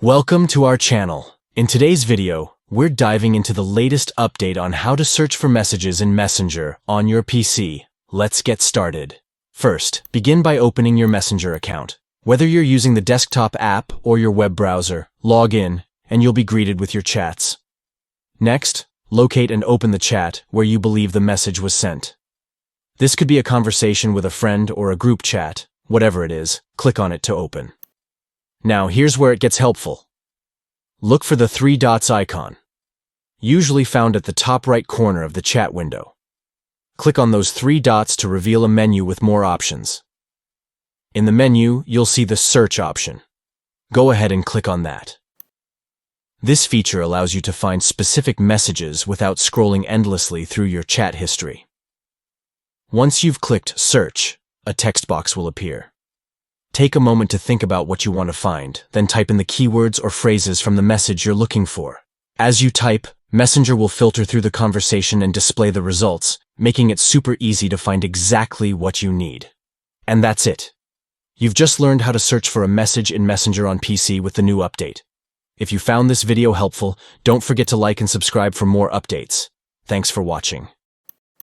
Welcome to our channel. In today's video, we're diving into the latest update on how to search for messages in Messenger on your PC. Let's get started. First, begin by opening your Messenger account. Whether you're using the desktop app or your web browser, log in, and you'll be greeted with your chats. Next, locate and open the chat where you believe the message was sent. This could be a conversation with a friend or a group chat. Whatever it is, click on it to open. Now, here's where it gets helpful. Look for the three dots icon, usually found at the top right corner of the chat window. Click on those three dots to reveal a menu with more options. In the menu, you'll see the search option. Go ahead and click on that. This feature allows you to find specific messages without scrolling endlessly through your chat history. Once you've clicked Search, a text box will appear. Take a moment to think about what you want to find, then type in the keywords or phrases from the message you're looking for. As you type, Messenger will filter through the conversation and display the results, making it super easy to find exactly what you need. And that's it. You've just learned how to search for a message in Messenger on PC with the new update. If you found this video helpful, don't forget to like and subscribe for more updates. Thanks for watching.